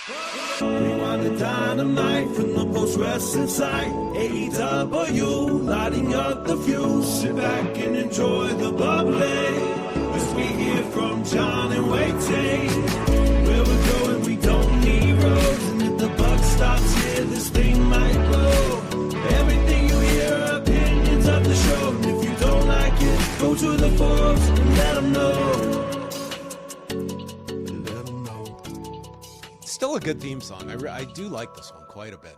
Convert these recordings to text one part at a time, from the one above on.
Rewind the dynamite from the post-wrestling site. AEW, lighting up the fuse. Sit back and enjoy the bubbly as we hear from Jon and Wai Ting. Where we're going, we don't need roads. And if the buck stops here, this thing might blow. Everything you hear are opinions of the show. And if you don't like it, go to the forums and let them know. Still a good theme song. I do like this one quite a bit.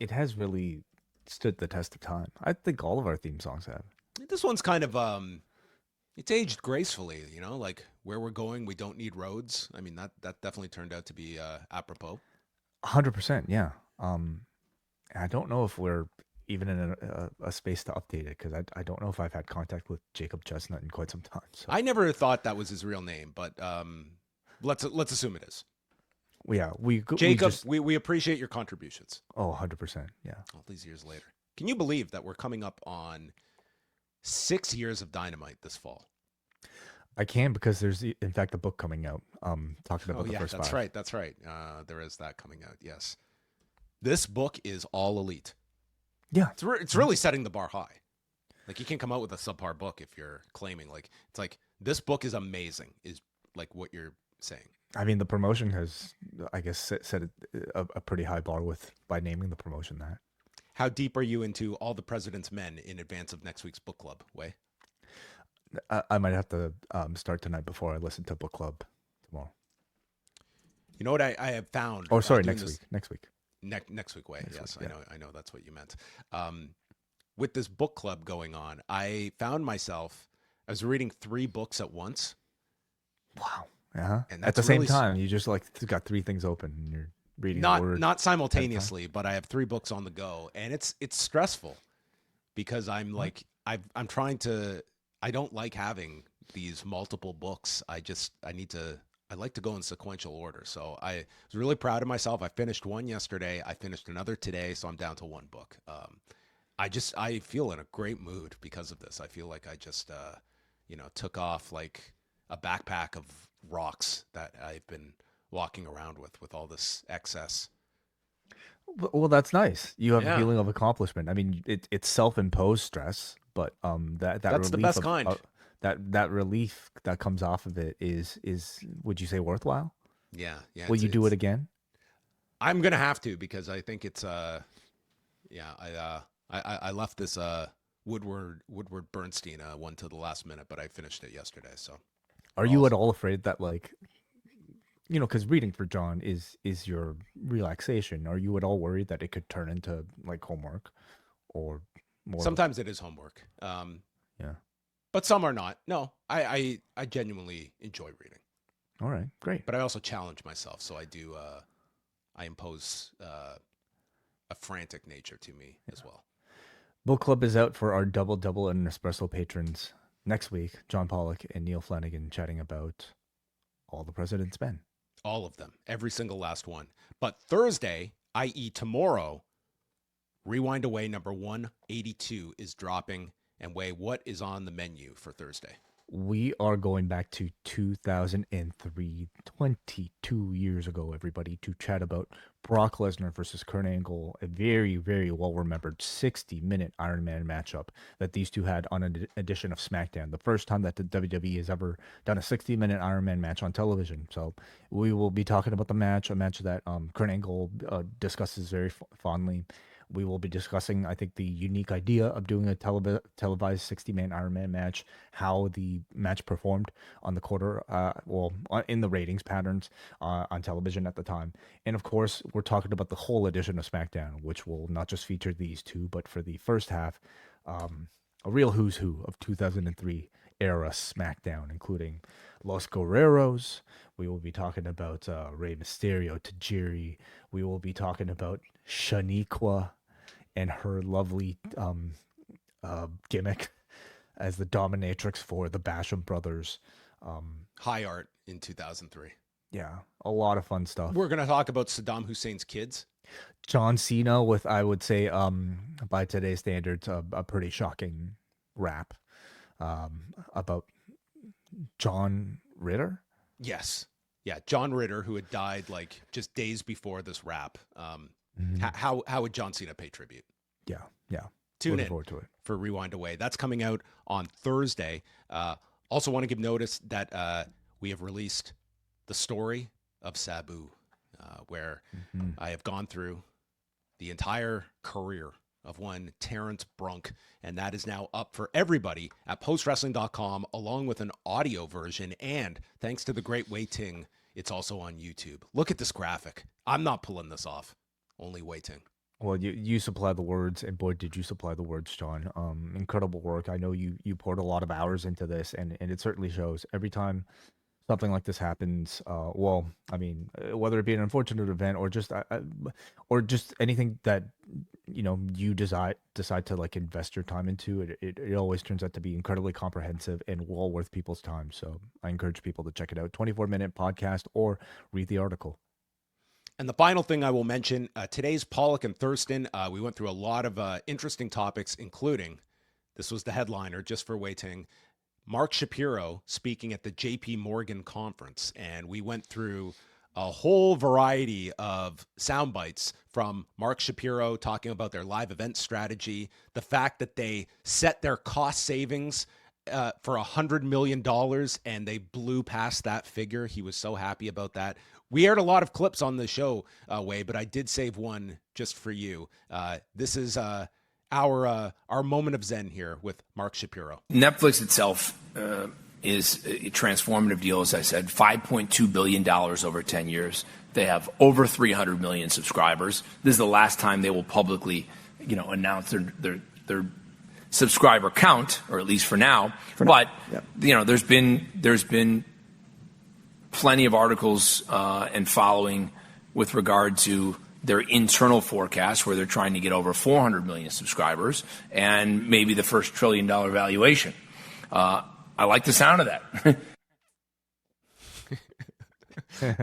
It has really stood the test of time. I think all of our theme songs have. This one's kind of it's aged gracefully, you know, like where we're going, we don't need roads. I mean, that definitely turned out to be apropos. 100%, yeah. I don't know if we're even in a space to update it, because I don't know if I've had contact with Jacob Chestnut in quite some time. So. I never thought that was his real name, but let's assume it is. Yeah, Jacob, we appreciate your contributions. Oh, 100%, yeah. All these years later. Can you believe that we're coming up on 6 years of Dynamite this fall? I can, because there's, in fact, a book coming out talking about the first that's five. Right, that's right. There is that coming out, yes. This book is all elite. Yeah. It's really setting the bar high. Like, you can't come out with a subpar book if you're claiming, like, it's like, this book is amazing, is like what you're saying. I mean, the promotion has, I guess, set a pretty high bar by naming the promotion that. How deep are you into All the President's Men in advance of next week's book club, Wai? I might have to start tonight before I listen to book club tomorrow. You know what I have found? Oh, sorry, next week. Next week, Wai. Yes, week, I know that's what you meant. With this book club going on, I found myself, I was reading 3 books at once. Wow. Yeah. And at the same time, you just got 3 things open and you're reading. Not simultaneously, but I have 3 books on the go, and it's stressful because I'm like I'm trying to. I don't like having these multiple books. I like to go in sequential order. So I was really proud of myself. I finished one yesterday. I finished another today, so I'm down to 1 book. I feel in a great mood because of this. I feel like I just took off like a backpack of rocks that I've been walking around with all this excess. Well, that's nice. You have a feeling of accomplishment. I mean, it's self-imposed stress, but that's relief the best kind. That relief that comes off of it is would you say worthwhile? Yeah. Will you do it again? I'm gonna have to, because I think it's I left this Woodward Bernstein one to the last minute, but I finished it yesterday. So, are you at all afraid that, like, because reading for Jon is your relaxation? Are you at all worried that it could turn into like homework or more? Sometimes it is homework. Yeah, but some are not. No, I genuinely enjoy reading. All right, great. But I also challenge myself, so I do. I impose a frantic nature to me as well. Book club is out for our double and espresso patrons next week. John Pollock and Neil Flanagan chatting about All the President's Men. All of them, every single last one. But Thursday, i.e. tomorrow, Rewind Away number 182 is dropping. And Wai, what is on the menu for Thursday? We are going back to 2003, 22 years ago, everybody, to chat about Brock Lesnar versus Kurt Angle, a very, very well-remembered 60-minute Iron Man matchup that these two had on an edition of SmackDown. The first time that the WWE has ever done a 60-minute Iron Man match on television. So we will be talking about the match, a match that Kurt Angle discusses very fondly. We will be discussing, I think, the unique idea of doing a televised 60-man Iron Man match, how the match performed on the in the ratings patterns on television at the time. And of course, we're talking about the whole edition of SmackDown, which will not just feature these two, but for the first half, a real who's who of 2003 era SmackDown, including Los Guerreros. We will be talking about Rey Mysterio, Tajiri. We will be talking about Shaniqua and her lovely gimmick as the dominatrix for the Basham brothers. High art in 2003. Yeah, a lot of fun stuff. We're going to talk about Saddam Hussein's kids. John Cena with, I would say, by today's standards, a pretty shocking rap about John Ritter. Yes. Yeah, John Ritter, who had died like just days before this wrap. How would John Cena pay tribute? Yeah. Tune Looking in forward to it. for Rewind Away. That's coming out on Thursday. Also want to give notice that we have released the story of Sabu, where I have gone through the entire career of one Terrence Brunk, and that is now up for everybody at postwrestling.com, along with an audio version. And thanks to the great Wai Ting, it's also on YouTube. Look at this graphic. I'm not pulling this off. Only Wai Ting. Well, you supplied the words, and boy, did you supply the words, John. Incredible work. I know you poured a lot of hours into this, and it certainly shows every time something like this happens. Well, I mean, whether it be an unfortunate event or just anything that you decide to like invest your time into, it always turns out to be incredibly comprehensive and well worth people's time. So I encourage people to check it out. 24-minute podcast or read the article. And the final thing I will mention, today's Pollock and Thurston, we went through a lot of interesting topics, including, this was the headliner just for Wai Ting, Mark Shapiro speaking at the JP Morgan conference. And we went through a whole variety of sound bites from Mark Shapiro talking about their live event strategy, the fact that they set their cost savings for $100 million and they blew past that figure. He was so happy about that. We aired a lot of clips on the show, Wai, but I did save one just for you. This is our moment of zen here with Mark Shapiro. Netflix itself is a transformative deal, as I said, $5.2 billion over 10 years. They have over 300 million subscribers. This is the last time they will publicly, announce their subscriber count, or at least for now. There's been plenty of articles and following with regard to their internal forecast, where they're trying to get over 400 million subscribers and maybe the first $1 trillion valuation. I like the sound of that.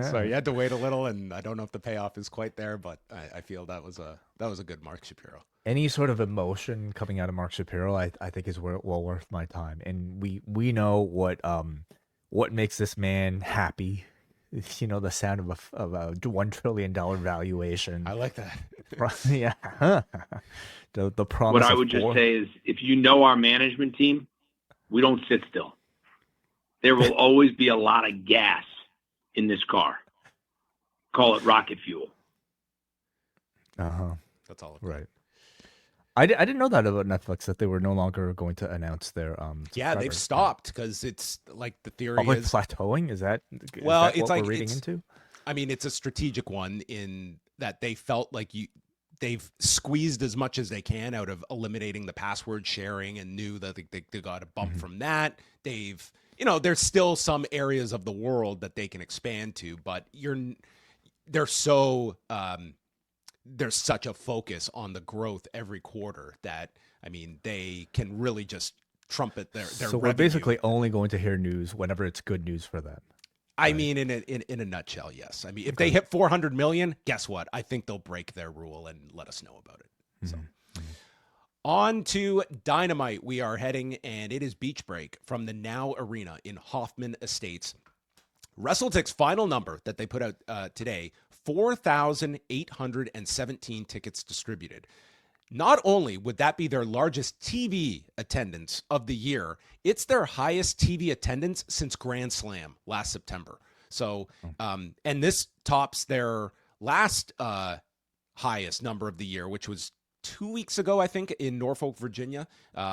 Sorry, you had to wait a little, and I don't know if the payoff is quite there, but I feel that was a good Mark Shapiro. Any sort of emotion coming out of Mark Shapiro, I think is well worth my time. And we know what makes this man happy. The sound of a $1 trillion valuation. I like that. Yeah. The promise. What I would just say is, if you know our management team, we don't sit still. There will always be a lot of gas in this car. Call it rocket fuel. That's all. Right. I didn't know that about Netflix, that they were no longer going to announce their Yeah, they've stopped because it's like the theory is plateauing. Is that it's what like we're reading into? I mean, it's a strategic one in that they felt like they've squeezed as much as they can out of eliminating the password sharing, and knew that they got a bump from that. They've there's still some areas of the world that they can expand to, but there's such a focus on the growth every quarter that, I mean, they can really just trumpet their So revenue. we're basically only going to hear news whenever it's good news for them. I mean, in a nutshell, yes. I mean, if they hit 400 million, guess what? I think they'll break their rule and let us know about it. So on to Dynamite we are heading, and it is Beach Break from the Now Arena in Hoffman Estates. WrestleTic's final number that they put out today, 4,817 tickets distributed. Not only would that be their largest TV attendance of the year, it's their highest TV attendance since Grand Slam last September. So, and this tops their last highest number of the year, which was 2 weeks ago, I think, in Norfolk, Virginia,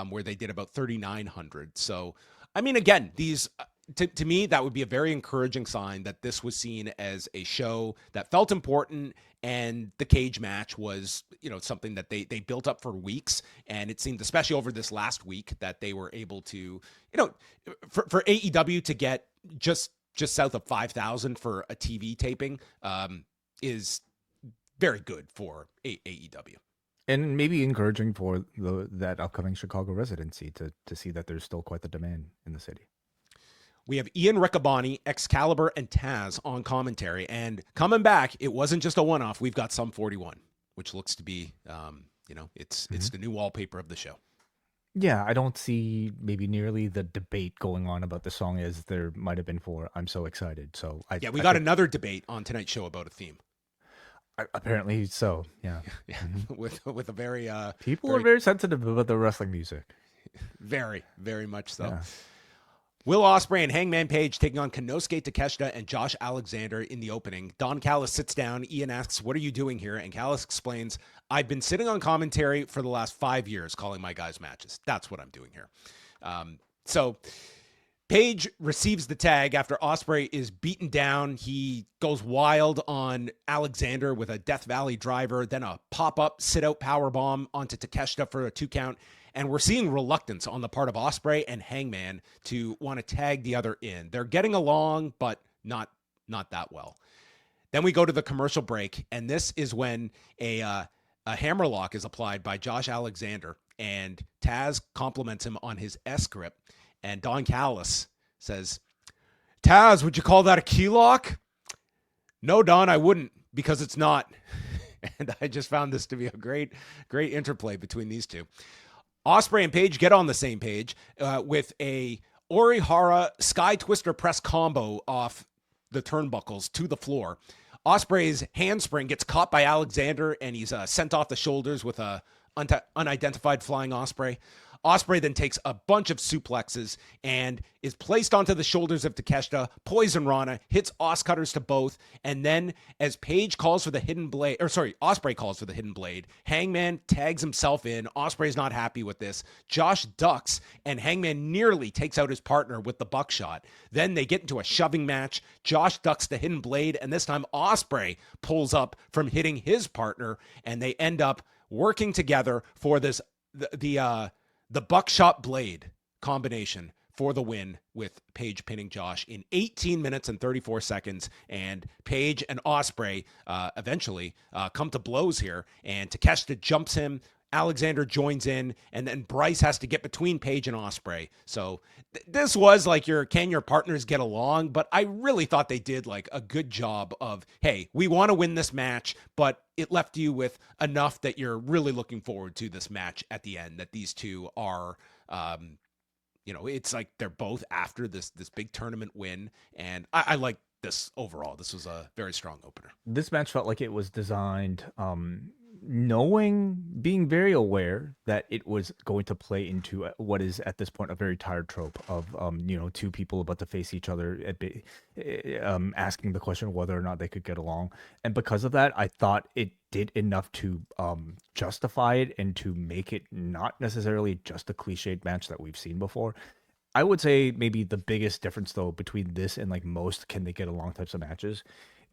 where they did about 3,900. So, I mean, again, these... To me, that would be a very encouraging sign that this was seen as a show that felt important, and the cage match was, something that they built up for weeks. And it seemed, especially over this last week, that they were able to, for AEW to get just south of 5,000 for a TV taping is very good for AEW. And maybe encouraging for that upcoming Chicago residency to see that there's still quite the demand in the city. We have Ian Riccaboni, Excalibur, and Taz on commentary. And coming back, it wasn't just a one-off. We've got Sum 41, which looks to be, it's the new wallpaper of the show. Yeah, I don't see maybe nearly the debate going on about the song as there might have been for "I'm So Excited." So Yeah, we I got think another debate on tonight's show about a theme. apparently so. Yeah, Yeah, with a very people are very very sensitive about their wrestling music. very much so. Yeah. Will Ospreay and Hangman Page taking on Konosuke Takeshita and Josh Alexander in the opening. Don Callis sits down. Ian asks, "What are you doing here?" And Callis explains, "I've been sitting on commentary for the last 5 years calling my guys' matches. That's what I'm doing here." So Page receives the tag after Ospreay is beaten down. He goes wild on Alexander with a Death Valley driver, then a pop-up sit-out powerbomb onto Takeshita for a 2 count. And we're seeing reluctance on the part of Ospreay and Hangman to want to tag the other in. They're getting along, but not that well. Then we go to the commercial break, and this is when a hammerlock is applied by Josh Alexander, and Taz compliments him on his S-grip. And Don Callis says, "Taz, would you call that a key lock?" "No, Don, I wouldn't, because it's not." And I just found this to be a great interplay between these two. Ospreay and Page get on the same page with a Orihara Sky Twister press combo off the turnbuckles to the floor. Ospreay's handspring gets caught by Alexander, and he's sent off the shoulders with a unidentified flying Ospreay. Ospreay then takes a bunch of suplexes and is placed onto the shoulders of Takeshita. Poison Rana hits Oscutters to both. And then as Page calls for the hidden blade, Ospreay calls for the hidden blade, Hangman tags himself in. Ospreay's not happy with this. Josh ducks, and Hangman nearly takes out his partner with the buckshot. Then they get into a shoving match. Josh ducks the hidden blade, and this time Ospreay pulls up from hitting his partner, and they end up working together for this the buckshot blade combination for the win, with Page pinning Josh in 18 minutes and 34 seconds. And Page and Ospreay eventually come to blows here, and Takeshita jumps him. Alexander joins in, and then Bryce has to get between Page and Ospreay. So this was like can your partners get along? But I really thought they did like a good job of, hey, we want to win this match, but it left you with enough that you're really looking forward to this match at the end, that these two are, it's like they're both after this big tournament win. And I like this overall. This was a very strong opener. This match felt like it was designed being very aware that it was going to play into what is at this point a very tired trope of two people about to face each other, asking the question whether or not they could get along. And because of that, I thought it did enough to justify it and to make it not necessarily just a cliched match that we've seen before. I would say maybe the biggest difference though between this and like most can they get along types of matches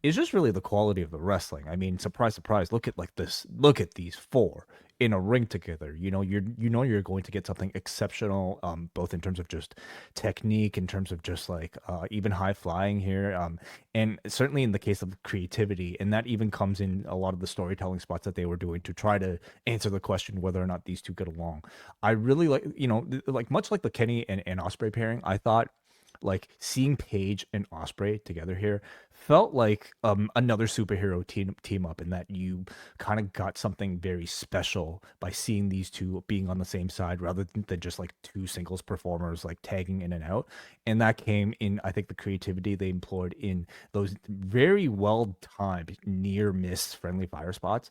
is just really the quality of the wrestling. I mean, surprise, surprise, look at these four in a ring together. You're going to get something exceptional, both in terms of just technique, in terms of just like even high flying here, and certainly in the case of creativity. And that even comes in a lot of the storytelling spots that they were doing to try to answer the question whether or not these two get along. I really like much like the Kenny and Ospreay pairing, I thought like seeing Page and Ospreay together here felt like another superhero team up, in that you kind of got something very special by seeing these two being on the same side rather than just like two singles performers like tagging in and out. And that came in, I think, the creativity they employed in those very well timed near miss friendly fire spots,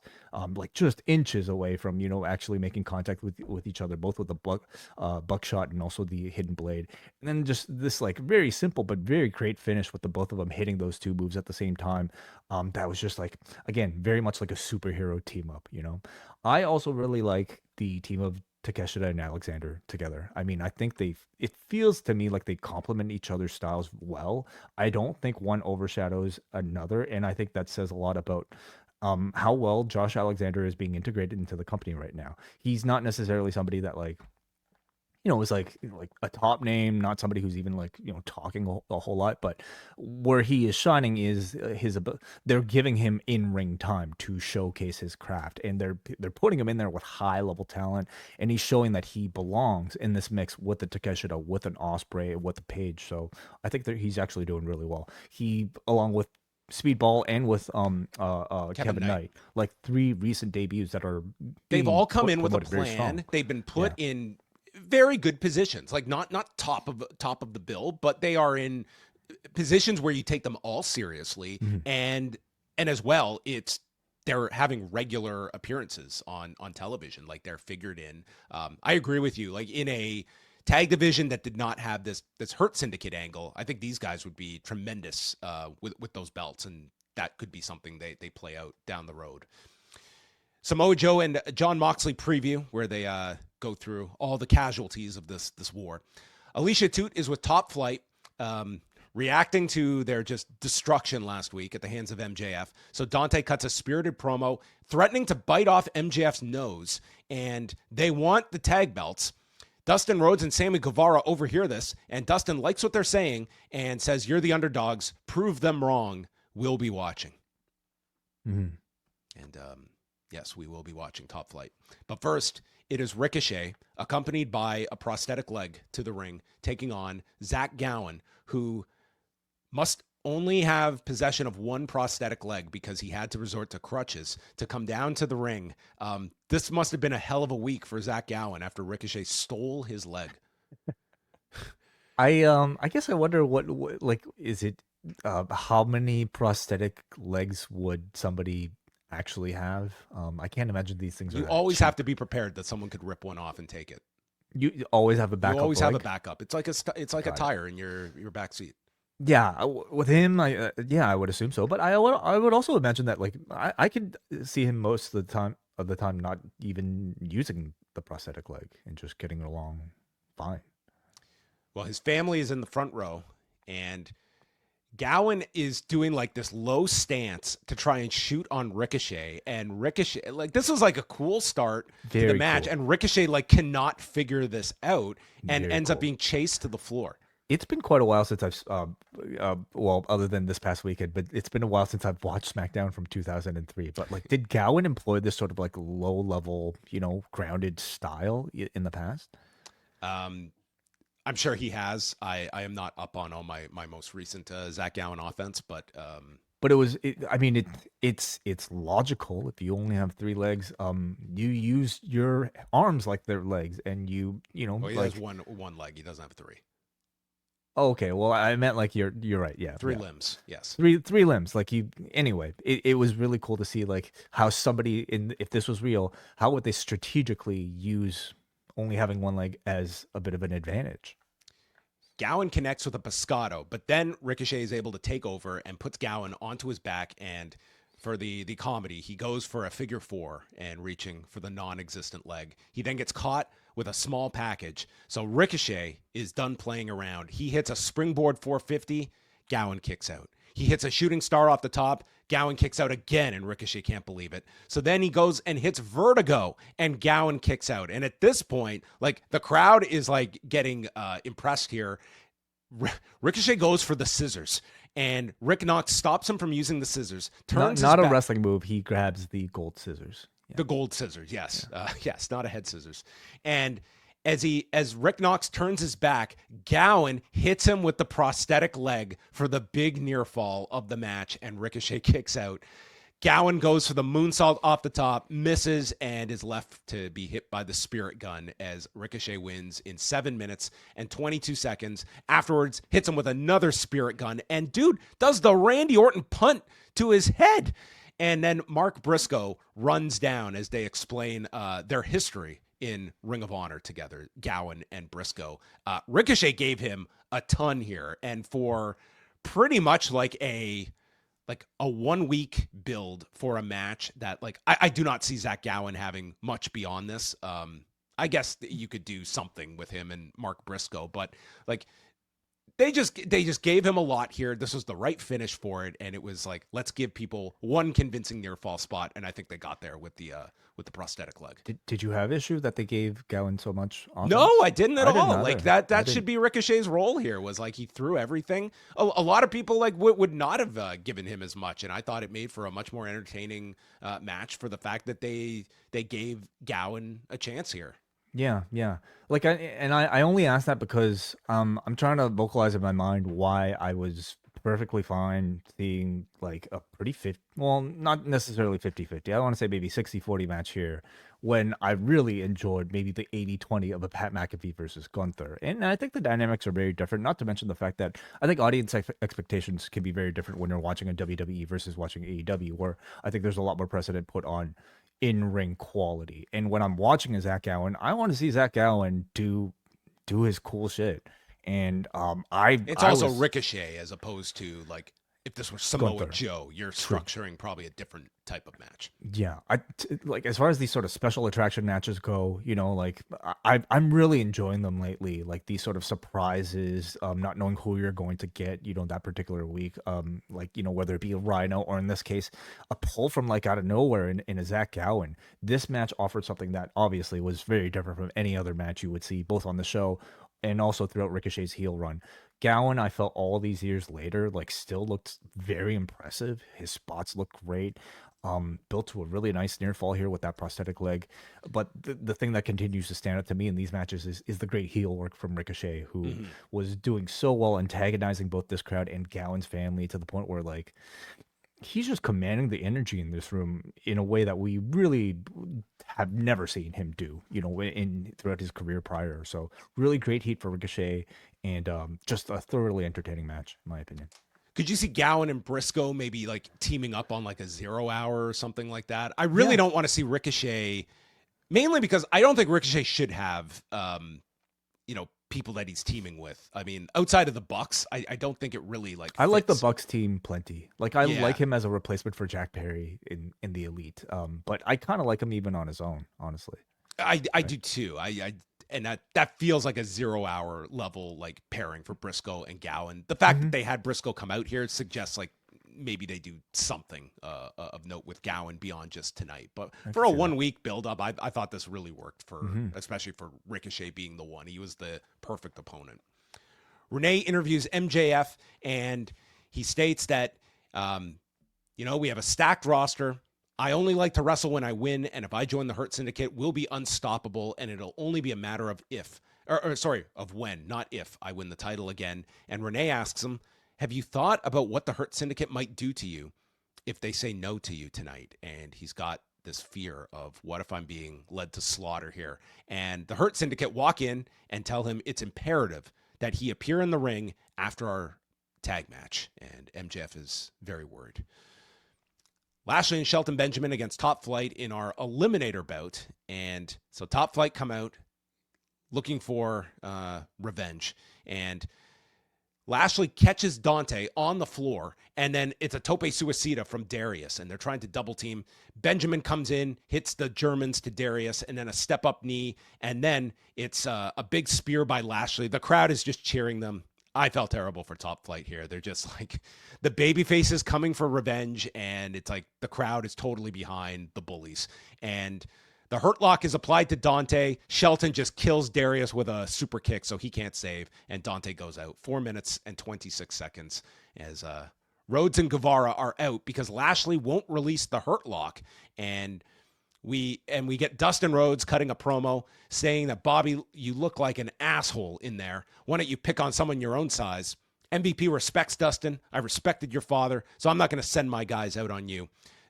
like just inches away from actually making contact with each other, both with the buckshot and also the hidden blade. And then just this like very simple but very great finish with the both of them hitting those two moves at the same time. That was just like, again, very much like a superhero team up. I also really like the team of Takeshita and Alexander together. I mean, I think it feels to me like they complement each other's styles well. I don't think one overshadows another, and I think that says a lot about how well Josh Alexander is being integrated into the company right now. He's not necessarily somebody that is like a top name, not somebody who's even like, talking a whole lot, but where he is shining is they're giving him in-ring time to showcase his craft, and they're putting him in there with high level talent, and he's showing that he belongs in this mix with the Takeshita, with an Ospreay, with the Page. So I think that he's actually doing really well. He, along with Speedball and with Kevin Knight, like 3 recent debuts that are they've all come in with a plan. They've been put in very good positions, like not top of the bill, but they are in positions where you take them all seriously, and as well, they're having regular appearances on television, like they're figured in. I agree with you. Like in a tag division that did not have this Hurt Syndicate angle, I think these guys would be tremendous with those belts, and that could be something they play out down the road. Samoa Joe and Jon Moxley preview, where they go through all the casualties of this war. Alicia Toot is with Top Flight, reacting to their just destruction last week at the hands of MJF. So Dante cuts a spirited promo, threatening to bite off MJF's nose, and they want the tag belts. Dustin Rhodes and Sammy Guevara overhear this, and Dustin likes what they're saying and says, "You're the underdogs. Prove them wrong. We'll be watching." And yes, we will be watching Top Flight. But first, it is Ricochet, accompanied by a prosthetic leg, to the ring, taking on Zach Gowan, who must only have possession of one prosthetic leg because he had to resort to crutches to come down to the ring. This must have been a hell of a week for Zach Gowan after Ricochet stole his leg. I guess I wonder what like, is it how many prosthetic legs would somebody actually have? I can't imagine these things. You always have to be prepared that someone could rip one off and take it. You always have a backup. You always leg? have a backup. It's like a tire in your back seat. Yeah, with him, I would assume so. But I would also imagine that, like, I could see him most of the time not even using the prosthetic leg and just getting along fine. Well, his family is in the front row, and Gowan is doing like this low stance to try and shoot on Ricochet, and Ricochet, like, this was like a cool start to the match, cool. and Ricochet like cannot figure this out and Very ends cool. up being chased to the floor. It's been quite a while since I've, well, other than this past weekend, but it's been a while since I've watched SmackDown from 2003. But like, did Gowan employ this sort of like low level, grounded style in the past? I'm sure he has. I am not up on all my most recent Zach Gowan offense, but it's logical. If you only have 3 legs, you use your arms like they're legs, and he has one leg. He doesn't have 3. Oh, okay, well, I meant like you're right. Yeah, 3 limbs. Yes, three limbs. Like anyway, it was really cool to see like how somebody if this was real, how would they strategically use only having one leg as a bit of an advantage? Gowan connects with a pescado, but then Ricochet is able to take over and puts Gowan onto his back, and for the comedy, he goes for a figure 4 and reaching for the non-existent leg. He then gets caught with a small package. So Ricochet is done playing around. He hits a springboard 450. Gowan kicks out. He hits a shooting star off the top. Gowan kicks out again, and Ricochet can't believe it. So then he goes and hits Vertigo, and Gowan kicks out. And at this point, like, the crowd is like getting impressed here. Ricochet goes for the scissors, and Rick Knox stops him from using the scissors. Turns not his a back. wrestling move. He grabs the gold scissors. Yeah. The gold scissors, yes. Yeah. Yes, not a head scissors. And as Rick Knox turns his back, Gowan hits him with the prosthetic leg for the big near fall of the match, and Ricochet kicks out. Gowan goes for the moonsault off the top, misses, and is left to be hit by the spirit gun as Ricochet wins in 7 minutes and 22 seconds. Afterwards, hits him with another spirit gun, and dude does the Randy Orton punt to his head. And then Mark Briscoe runs down as they explain their history in Ring of Honor together, Gowan and Briscoe. Ricochet gave him a ton here, and for pretty much like a 1 week build for a match that, like, I do not see Zach Gowan having much beyond this. I guess you could do something with him and Mark Briscoe, but like, they just gave him a lot here. This was the right finish for it, and it was like, let's give people one convincing near fall spot, and I think they got there with the prosthetic leg. Did you have issue that they gave Gowan so much offense? No, I didn't at all. Like, that should didn't. be Ricochet's role here, was like he threw everything. A lot of people like would not have given him as much, and I thought it made for a much more entertaining match for the fact that they gave Gowan a chance here. Yeah. I only asked that because I'm trying to vocalize in my mind why I was perfectly fine seeing like a pretty fit, well, not necessarily 50-50. I want to say maybe 60-40 match here when I really enjoyed maybe the 80-20 of a Pat McAfee versus Gunther. And I think the dynamics are very different, not to mention the fact that I think audience expectations can be very different when you're watching a WWE versus watching AEW, where I think there's a lot more precedent put on in-ring quality. And when I'm watching a Zach Gowan, I want to see Zach Gowan do his cool shit. And It's I also was Ricochet as opposed to like if this were Samoa Gunther. Joe, you're structuring probably a different type of match. Yeah, like as far as these sort of special attraction matches go, like I'm really enjoying them lately. Like these sort of surprises, not knowing who you're going to get, that particular week. Like whether it be a Rhino or in this case a pull from like out of nowhere in a Zach Gowan. This match offered something that obviously was very different from any other match you would see, both on the show and also throughout Ricochet's heel run. Gowan, I felt all these years later, like still looked very impressive. His spots look great. Built to a really nice near fall here with that prosthetic leg. But the thing that continues to stand out to me in these matches is the great heel work from Ricochet, who was doing so well antagonizing both this crowd and Gowan's family to the point where like he's just commanding the energy in this room in a way that we really have never seen him do, in throughout his career prior. So really great heat for Ricochet and just a thoroughly entertaining match, in my opinion. Could you see Gowan and Briscoe maybe like teaming up on like a 0 hour or something like that? I really don't want to see Ricochet, mainly because I don't think Ricochet should have, people that he's teaming with. I mean, outside of the Bucks, I don't think it really like fits. I like the Bucks team plenty. Like I like him as a replacement for Jack Perry in the Elite. But I kind of like him even on his own, honestly. I do too. And that feels like a 0 hour level like pairing for Briscoe and Gowan. The fact that they had Briscoe come out here suggests like maybe they do something of note with Gowan beyond just tonight. But for a 1 week build up, I thought this really worked for especially for Ricochet being the one. He was the perfect opponent. Renee interviews MJF and he states that we have a stacked roster. I only like to wrestle when I win, and if I join the Hurt Syndicate, we'll be unstoppable, and it'll only be a matter of of when, not if, I win the title again. And Renee asks him, have you thought about what the Hurt Syndicate might do to you if they say no to you tonight? And he's got this fear of, what if I'm being led to slaughter here? And the Hurt Syndicate walk in and tell him it's imperative that he appear in the ring after our tag match, and MJF is very worried. Lashley and Shelton Benjamin against Top Flight in our Eliminator bout. And so Top Flight come out looking for revenge. And Lashley catches Dante on the floor. And then it's a tope suicida from Darius. And they're trying to double team. Benjamin comes in, hits the Germans to Darius, and then a step-up knee. And then it's a big spear by Lashley. The crowd is just cheering them. I felt terrible for Top Flight here. They're just like the baby faces coming for revenge, and it's like the crowd is totally behind the bullies. And the Hurt Lock is applied to Dante. Shelton just kills Darius with a super kick, so he can't save, and Dante goes out. 4 minutes and 26 seconds as Rhodes and Guevara are out because Lashley won't release the Hurt Lock, and we get Dustin Rhodes cutting a promo saying that, Bobby, you look like an asshole in there. Why don't you pick on someone your own size? MVP respects Dustin. I respected your father, so I'm not going to send my guys out on you.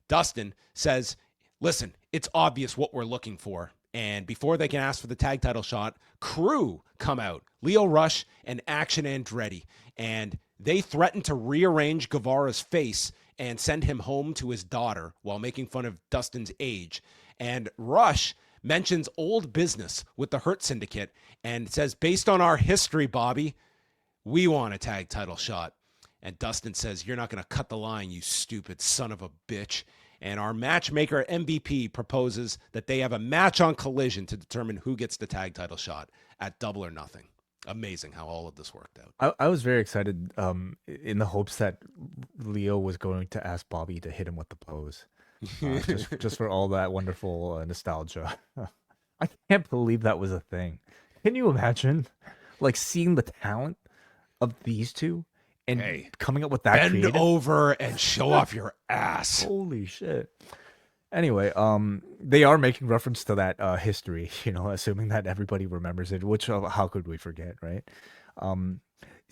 Dustin says, listen, it's obvious what we're looking for. And before they can ask for the tag title shot, Crew come out, Leo Rush and Action Andretti. And they threaten to rearrange Guevara's face and send him home to his daughter while making fun of Dustin's age. And Rush mentions old business with the Hurt Syndicate and says, based on our history, Bobby, we want a tag title shot. And Dustin says, you're not going to cut the line, you stupid son of a bitch. And our matchmaker MVP proposes that they have a match on Collision to determine who gets the tag title shot at Double or Nothing. Amazing how all of this worked out. I was very excited in the hopes that Leo was going to ask Bobby to hit him with the pose. Just for all that wonderful nostalgia. I can't believe that was a thing. Can you imagine like seeing the talent of these two and coming up with that bend creative? Over and show off your ass. Holy shit. Anyway, they are making reference to that assuming that everybody remembers it, which how could we forget, right?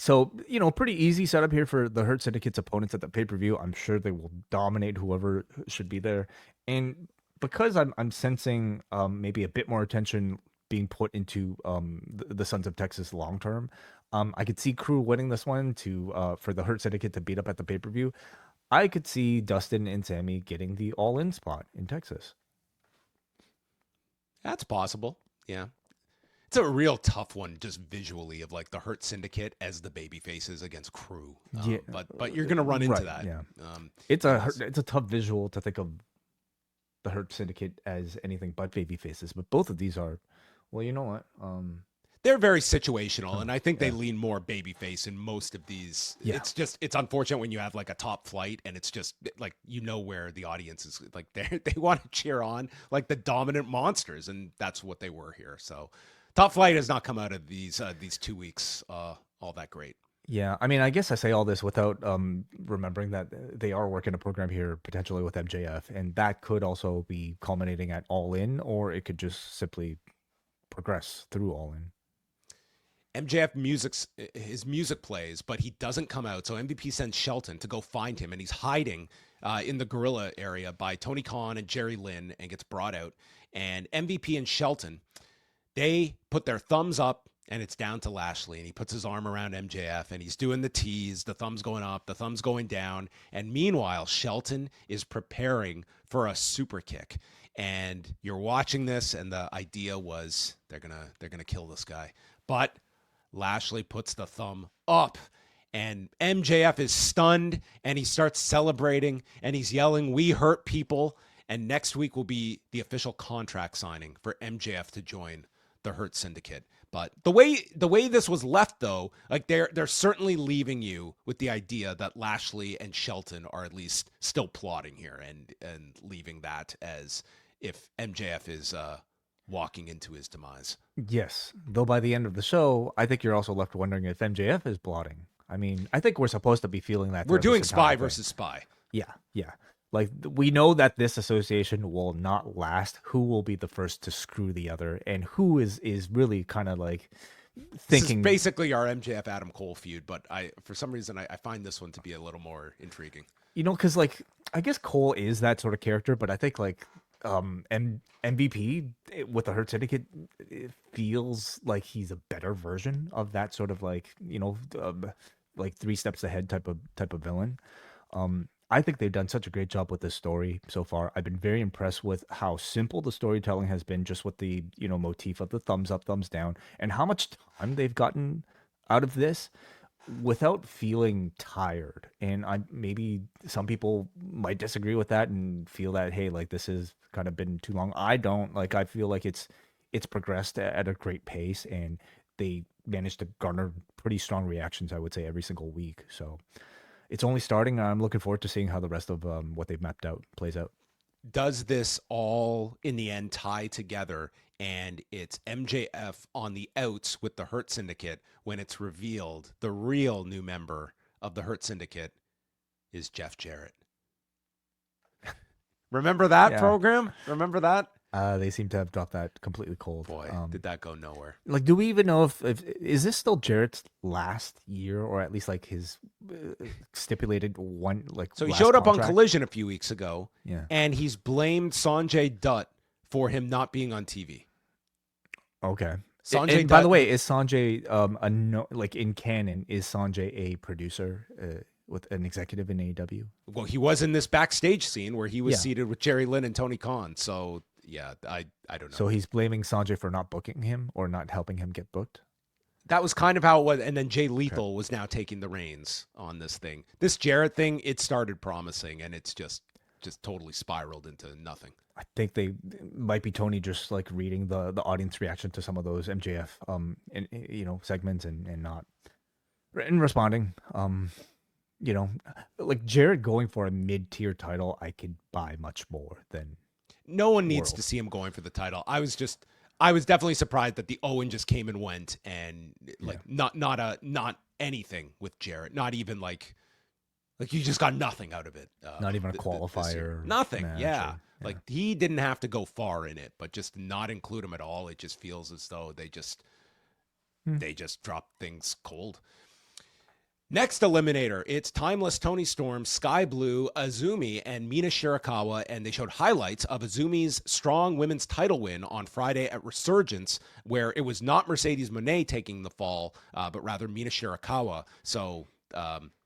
So, pretty easy setup here for the Hurt Syndicate's opponents at the pay-per-view. I'm sure they will dominate whoever should be there. And because I'm sensing maybe a bit more attention being put into the Sons of Texas long term, I could see Crew winning this one for the Hurt Syndicate to beat up at the pay-per-view. I could see Dustin and Sammy getting the all-in spot in Texas. That's possible. Yeah. It's a real tough one just visually of like the Hurt Syndicate as the baby faces against Crew. Yeah, but you're going to run into right, that. yeah. It's It's a tough visual to think of the Hurt Syndicate as anything but baby faces, but both of these are, well, you know what? They're very situational, and I think they lean more babyface in most of these. Yeah. It's unfortunate when you have like a top flight, and it's just like where the audience is like they want to cheer on like the dominant monsters, and that's what they were here. So, top flight has not come out of these 2 weeks all that great. Yeah, I mean, I guess I say all this without remembering that they are working a program here potentially with MJF, and that could also be culminating at All In, or it could just simply progress through All In. MJF his music plays, but he doesn't come out. So MVP sends Shelton to go find him, and he's hiding in the gorilla area by Tony Khan and Jerry Lynn, and gets brought out. And MVP and Shelton, they put their thumbs up, and it's down to Lashley, and he puts his arm around MJF, and he's doing the tease, the thumbs going up, the thumbs going down. And meanwhile, Shelton is preparing for a super kick. And you're watching this, and the idea was they're gonna kill this guy. But Lashley puts the thumb up, and MJF is stunned, and he starts celebrating, and he's yelling, "We hurt people." And next week will be the official contract signing for MJF to join the Hurt Syndicate. But the way this was left, though, like they're certainly leaving you with the idea that Lashley and Shelton are at least still plotting here, and leaving that as if MJF is walking into his demise. Yes, though by the end of the show, I think you're also left wondering if MJF is plotting. I mean, I think we're supposed to be feeling that. We're doing spy versus spy. Yeah. Like, we know that this association will not last. Who will be the first to screw the other, and who is really kind of like thinking. This is basically our MJF Adam Cole feud, but for some reason I find this one to be a little more intriguing. Because like I guess Cole is that sort of character, but I think like MVP with the Hurt Syndicate, it feels like he's a better version of that sort of like like 3 steps ahead type of villain. I think they've done such a great job with this story so far. I've been very impressed with how simple the storytelling has been, just with the motif of the thumbs up, thumbs down, and how much time they've gotten out of this without feeling tired. And maybe some people might disagree with that and feel that, hey, like this has kind of been too long. I don't. Like, I feel like it's progressed at a great pace, and they managed to garner pretty strong reactions, I would say, every single week. So it's only starting. I'm looking forward to seeing how the rest of what they've mapped out plays out. Does this all in the end tie together, and it's MJF on the outs with the Hurt Syndicate when it's revealed the real new member of the Hurt Syndicate is Jeff Jarrett? Remember that program? Remember that? They seem to have dropped that completely cold. Boy, did that go nowhere. Like, do we even know if is this still Jarrett's last year, or at least like his stipulated one? Like, so he showed up on Collision a few weeks ago, and he's blamed Sanjay Dutt for him not being on TV. Okay. Sanjay and by the way, is Sanjay like in canon? Is Sanjay a producer with an executive in AEW? Well, he was in this backstage scene where he was seated with Jerry Lynn and Tony Khan. So yeah, I don't know. So he's blaming Sanjay for not booking him or not helping him get booked? That was kind of how it was. And then Jay Lethal was now taking the reins on this thing. This Jarrett thing, it started promising, and it's just totally spiraled into nothing. I think they might be Tony just like reading the audience reaction to some of those MJF segments and not and responding. Like Jarrett going for a mid-tier title, I could buy much more than. No one needs to see him going for the title. I was definitely surprised that the Owen just came and went, and like not anything with Jarrett. Not even like you just got nothing out of it. Not even a qualifier. Nothing. Yeah. Like he didn't have to go far in it, but just not include him at all. It just feels as though they just dropped things cold. Next eliminator, it's Timeless Toni Storm, Skye Blue, Azumi, and Mina Shirakawa, and they showed highlights of Azumi's strong women's title win on Friday at Resurgence, where it was not Mercedes Moné taking the fall, but rather Mina Shirakawa. So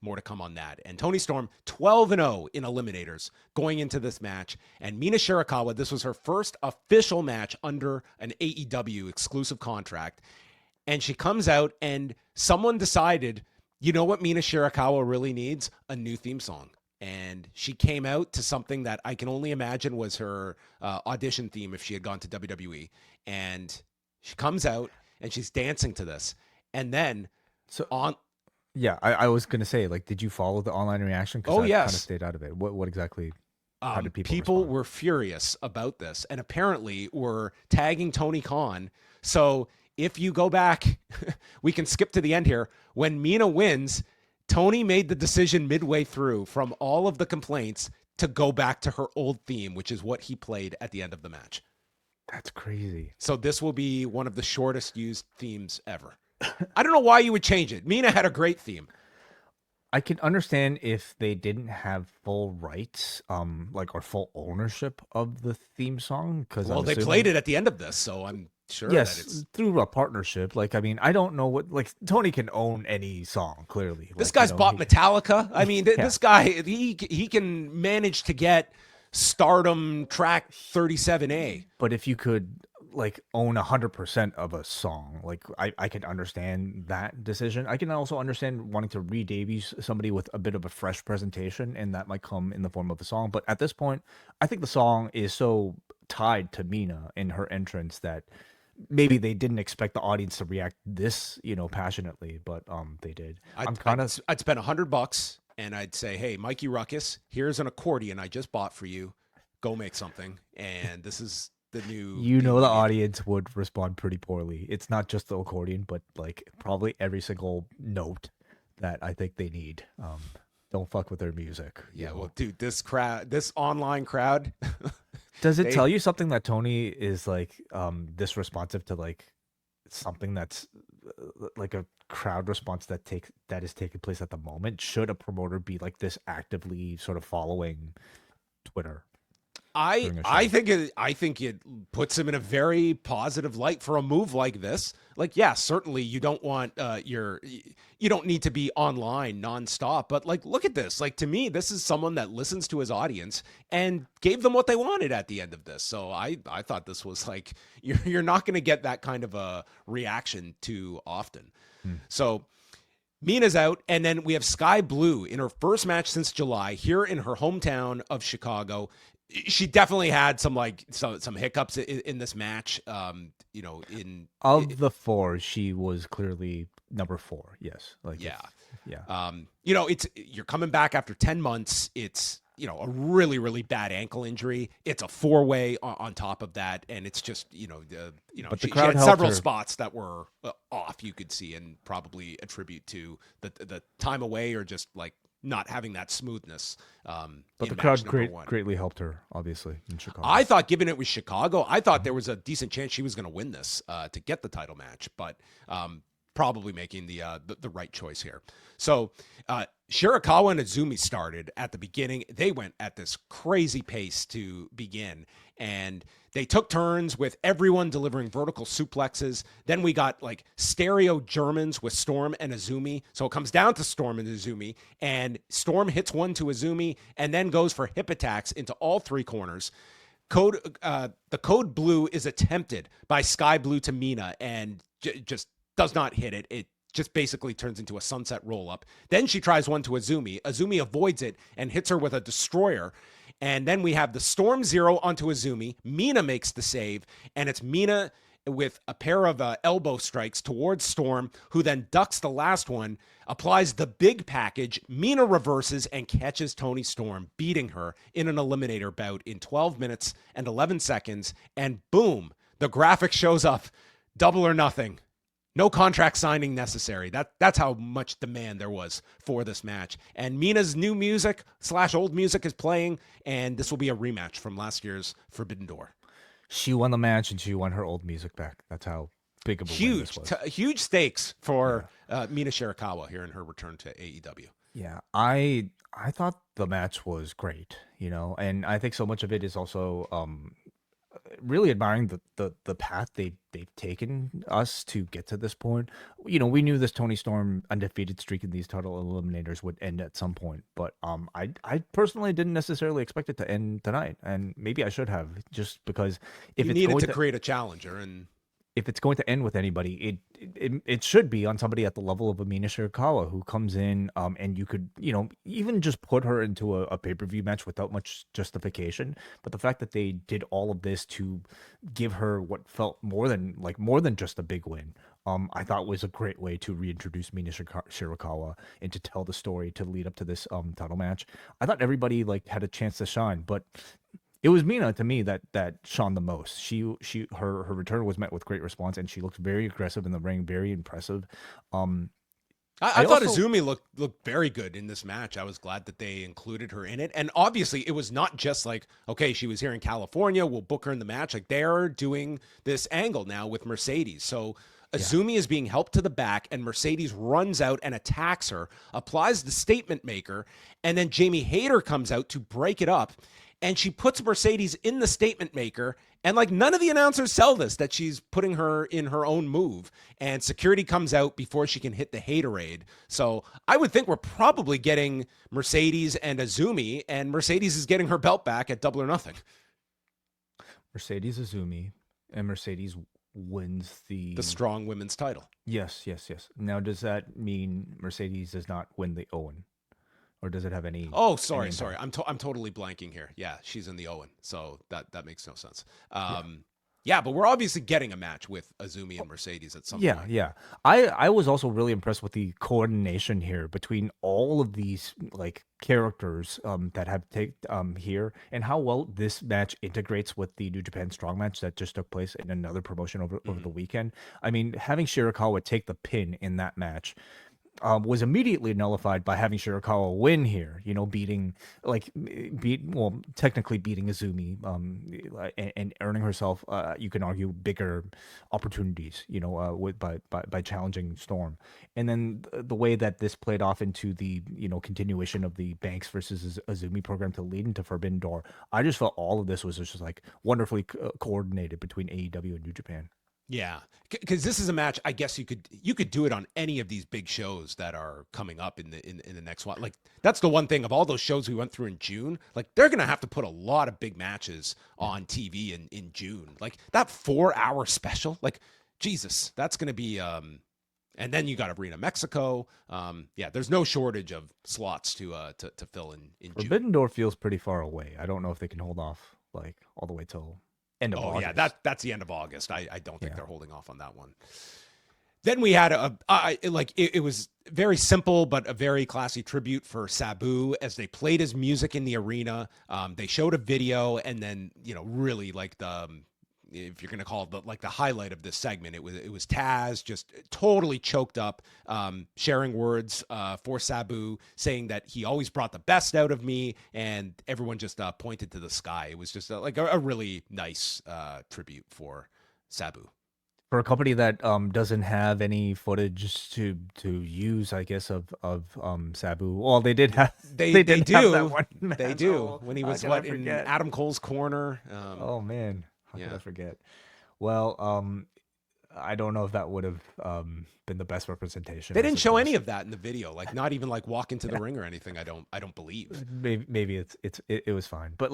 more to come on that. And Toni Storm, 12-0 in eliminators going into this match. And Mina Shirakawa, this was her first official match under an AEW exclusive contract. And she comes out and someone decided, you know what Mina Shirakawa really needs? A new theme song. And she came out to something that I can only imagine was her audition theme if she had gone to WWE. And she comes out and she's dancing to this. And then Yeah, I was going to say, like, did you follow the online reaction? Oh, yes. Kind of stayed out of it. What exactly? How did people respond? Were furious about this and apparently were tagging Tony Khan. So if you go back, we can skip to the end here. When Mina wins, Tony made the decision midway through from all of the complaints to go back to her old theme, which is what he played at the end of the match. That's crazy. So this will be one of the shortest used themes ever. I don't know why you would change it. Mina had a great theme. I can understand if they didn't have full rights, or full ownership of the theme song. Because they played it at the end of this, so I'm sure that it's through a partnership. Like, I mean, I don't know what, like, Tony can own any song, clearly. This guy's bought Metallica. I mean, this guy, he can manage to get Stardom track 37A. But if you could, like, own 100% of a song, like, I can understand that decision. I can also understand wanting to re-debut somebody with a bit of a fresh presentation, and that might come in the form of a song. But at this point, I think the song is so tied to Mina in her entrance that maybe they didn't expect the audience to react this, passionately, but they did. I'd spend $100 and I'd say, hey, Mikey Ruckus, here's an accordion I just bought for you. Go make something. And this is the new. The audience would respond pretty poorly. It's not just the accordion, but like probably every single note that I think they need. Don't fuck with their music. Yeah, well, dude, this online crowd. Does it tell you something that Tony is like this responsive to like something that's like a crowd response that is taking place at the moment? Should a promoter be like this actively sort of following Twitter? I think it puts him in a very positive light for a move like this. Like, yeah, certainly you don't want you don't need to be online nonstop, but like, look at this. Like, to me, this is someone that listens to his audience and gave them what they wanted at the end of this. So I thought this was like, you're not going to get that kind of a reaction too often. So Mina's out, and then we have Skye Blue in her first match since July here in her hometown of Chicago. She definitely had some hiccups in this match. The four, she was clearly number 4. Yes. You're coming back after 10 months. It's, a really, really bad ankle injury. It's a 4-way on top of that. And it's just, but she had several spots that were off, you could see, and probably attribute to the time away or just like not having that smoothness. But the crowd greatly helped her, obviously, in Chicago. I thought, given it was Chicago, I thought there was a decent chance she was going to win this to get the title match, but probably making the right choice here. So Shirakawa and Azumi started at the beginning. They went at this crazy pace to begin, and they took turns with everyone delivering vertical suplexes. Then we got like stereo Germans with Storm and Azumi. So it comes down to Storm and Azumi, and Storm hits one to Azumi and then goes for hip attacks into all 3 corners. The code blue is attempted by Skye Blue to Mina and just does not hit it. It just basically turns into a sunset roll-up. Then she tries one to Azumi. Azumi avoids it and hits her with a destroyer. And then we have the Storm Zero onto Azumi. Mina makes the save, and it's Mina with a pair of elbow strikes towards Storm, who then ducks the last one, applies the big package. Mina reverses and catches Toni Storm, beating her in an eliminator bout in 12 minutes and 11 seconds. And boom, the graphic shows up. Double or nothing. No contract signing necessary. That's how much demand there was for this match. And Mina's new music / old music is playing, and this will be a rematch from last year's Forbidden Door. She won the match, and she won her old music back. That's how big of a win Huge, this was. huge stakes for Mina Shirakawa here in her return to AEW. Yeah, I thought the match was great, and I think so much of it is also really admiring the path they've taken us to get to this point. We knew this Toni Storm undefeated streak in these title eliminators would end at some point, but I personally didn't necessarily expect it to end tonight, and maybe I should have, just because if You it's needed going to create a challenger, and if it's going to end with anybody, it should be on somebody at the level of Mina Shirakawa, who comes in, and you could, even just put her into a pay-per-view match without much justification. But the fact that they did all of this to give her what felt more than just a big win, I thought was a great way to reintroduce Mina Shirakawa and to tell the story to lead up to this title match. I thought everybody had a chance to shine, but it was Mina, to me, that shone the most. Her return was met with great response, and she looked very aggressive in the ring, very impressive. I thought also- Azumi looked very good in this match. I was glad that they included her in it. And obviously, it was not just okay, she was here in California, we'll book her in the match. They're doing this angle now with Mercedes. So Azumi is being helped to the back, and Mercedes runs out and attacks her, applies the statement maker, and then Jamie Hayter comes out to break it up. And she puts Mercedes in the statement maker, and none of the announcers sell this, that she's putting her in her own move, and security comes out before she can hit the Haterade. So I would think we're probably getting Mercedes and Azumi, and Mercedes is getting her belt back at Double or Nothing. Mercedes Azumi, and Mercedes wins the strong women's title. Yes. Now, does that mean Mercedes does not win the Owen? Or does it have any? Oh, sorry. I'm totally blanking here. Yeah, she's in the Owen, so that makes no sense. Yeah, but we're obviously getting a match with Azumi and Mercedes at some point. Yeah. I was also really impressed with the coordination here between all of these characters that have taken here, and how well this match integrates with the New Japan Strong match that just took place in another promotion over the weekend. I mean, having Shirakawa take the pin in that match was immediately nullified by having Shirakawa win here, technically beating Azumi, and earning herself, you can argue, bigger opportunities, by challenging Storm. And then the way that this played off into the, continuation of the Banks versus Azumi program to lead into Forbidden Door, I just felt all of this was just wonderfully coordinated between AEW and New Japan. Yeah, because this is a match. I guess you could do it on any of these big shows that are coming up in the next one. That's the one thing of all those shows we went through in June. They're gonna have to put a lot of big matches on TV in June. That 4-hour special. Jesus, that's gonna be. And then you got Arena Mexico. Yeah, there's no shortage of slots to fill in June. Forbidden Door feels pretty far away. I don't know if they can hold off all the way till end of August. Yeah, that's the end of August. I don't think they're holding off on that one. Then we had it was very simple but a very classy tribute for Sabu as they played his music in the arena. They showed a video, and then really the if you're going to call it the highlight of this segment, it was Taz just totally choked up, sharing words for Sabu, saying that he always brought the best out of me, and everyone just pointed to the sky. It was just a really nice tribute for Sabu. For a company that doesn't have any footage to use, I guess, of Sabu. Well, they did have. They did do. have that one match. They do. When he was in Adam Cole's corner. Oh man. How could I forget? Well, I don't know if that would have been the best representation. They didn't show any of that in the video, not even walk into the ring or anything. I don't believe. Maybe it was fine, but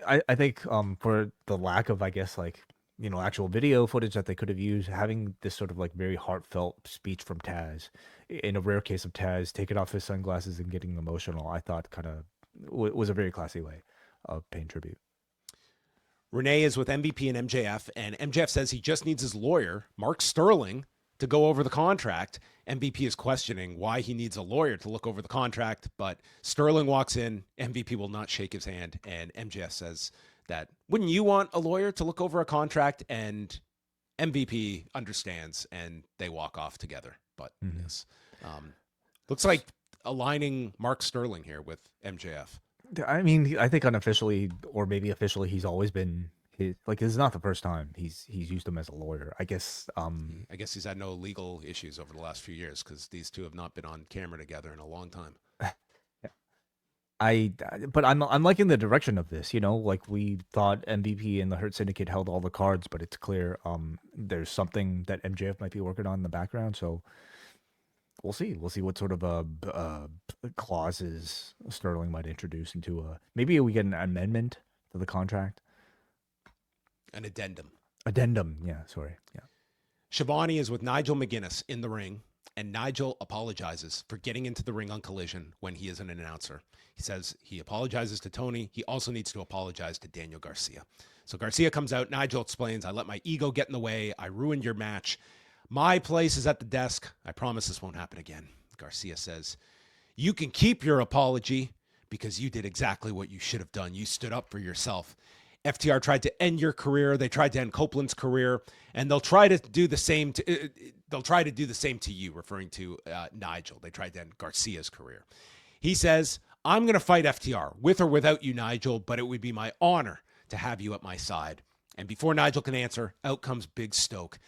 I think for the lack of, I guess, actual video footage that they could have used, having this sort of very heartfelt speech from Taz, in a rare case of Taz taking off his sunglasses and getting emotional, I thought kind of was a very classy way of paying tribute. Renee is with MVP and MJF, and MJF says he just needs his lawyer, Mark Sterling, to go over the contract. MVP is questioning why he needs a lawyer to look over the contract, but Sterling walks in. MVP will not shake his hand, and MJF says that, wouldn't you want a lawyer to look over a contract? And MVP understands, and they walk off together. But yes, looks like aligning Mark Sterling here with MJF. I mean, I think unofficially, or maybe officially, he's always been this is not the first time he's used him as a lawyer. I guess he's had no legal issues over the last few years because these two have not been on camera together in a long time. But I'm liking the direction of this. Like we thought MVP and the Hurt Syndicate held all the cards, but it's clear there's something that MJF might be working on in the background. So we'll see. We'll see what sort of clauses Sterling might introduce into maybe we get an amendment to the contract. An addendum. Yeah, sorry. Yeah. Shivani is with Nigel McGuinness in the ring, and Nigel apologizes for getting into the ring on Collision when he is an announcer. He says he apologizes to Toni. He also needs to apologize to Daniel Garcia. So Garcia comes out. Nigel explains, I let my ego get in the way. I ruined your match. My place is at the desk. I promise this won't happen again. Garcia says, you can keep your apology because you did exactly what you should have done. You stood up for yourself. FTR tried to end your career. They tried to end Copeland's career, and they'll try to do the same. They'll try to do the same to you, referring to Nigel. They tried to end Garcia's career. He says, I'm going to fight FTR with or without you, Nigel, but it would be my honor to have you at my side. And before Nigel can answer, out comes Big Stoke.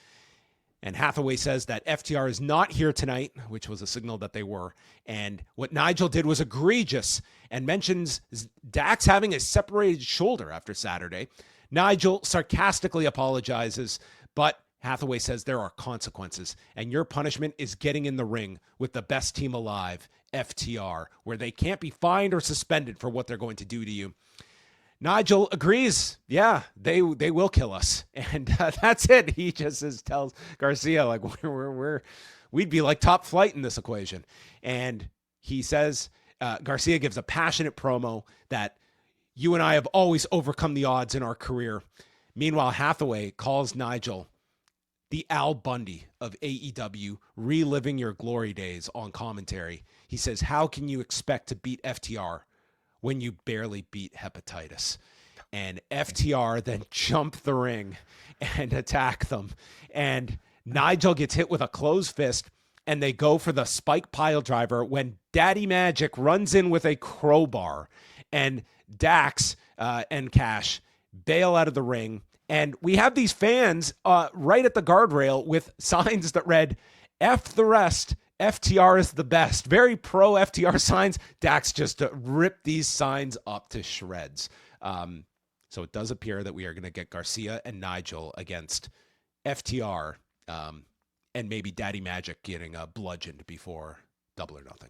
And Hathaway says that FTR is not here tonight, which was a signal that they were. And what Nigel did was egregious and mentions Dax having a separated shoulder after Saturday. Nigel sarcastically apologizes, but Hathaway says there are consequences, and your punishment is getting in the ring with the best team alive, FTR, where they can't be fined or suspended for what they're going to do to you. Nigel agrees. Yeah, they will kill us, and that's it. He just tells Garcia like we'd be like top flight in this equation, and he says Garcia gives a passionate promo that you and I have always overcome the odds in our career. Meanwhile, Hathaway calls Nigel the Al Bundy of AEW, reliving your glory days on commentary. He says, how can you expect to beat FTR when you barely beat hepatitis? And FTR then jump the ring and attack them. And Nigel gets hit with a closed fist, and they go for the spike pile driver when Daddy Magic runs in with a crowbar. And Dax and Cash bail out of the ring. And we have these fans right at the guardrail with signs that read, F the rest, FTR is the best. Very pro FTR signs. Dax just ripped these signs up to shreds. So it does appear that we are going to get Garcia and Nigel against FTR and maybe Daddy Magic getting bludgeoned before Double or Nothing.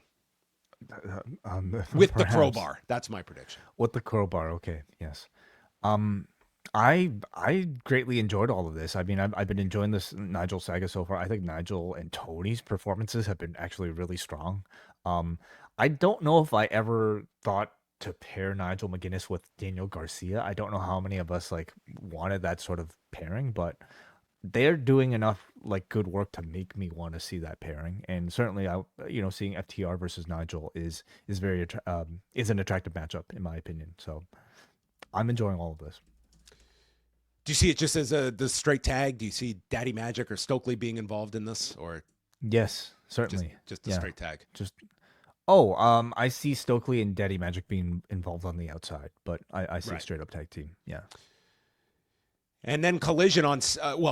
With perhaps the crowbar. That's my prediction. With the crowbar. Okay. Yes. I greatly enjoyed all of this. I mean, I've been enjoying this Nigel saga so far. I think Nigel and Tony's performances have been actually really strong. I don't know if I ever thought to pair Nigel McGuinness with Daniel Garcia. I don't know how many of us like wanted that sort of pairing, but they're doing enough like good work to make me want to see that pairing. And certainly, seeing FTR versus Nigel is very is an attractive matchup in my opinion. So I'm enjoying all of this. Do you see it just as the straight tag? Do you see Daddy Magic or Stokely being involved in this, or yes, certainly just a straight tag? I see Stokely and Daddy Magic being involved on the outside, but I see a straight up tag team. Yeah. And then Collision on,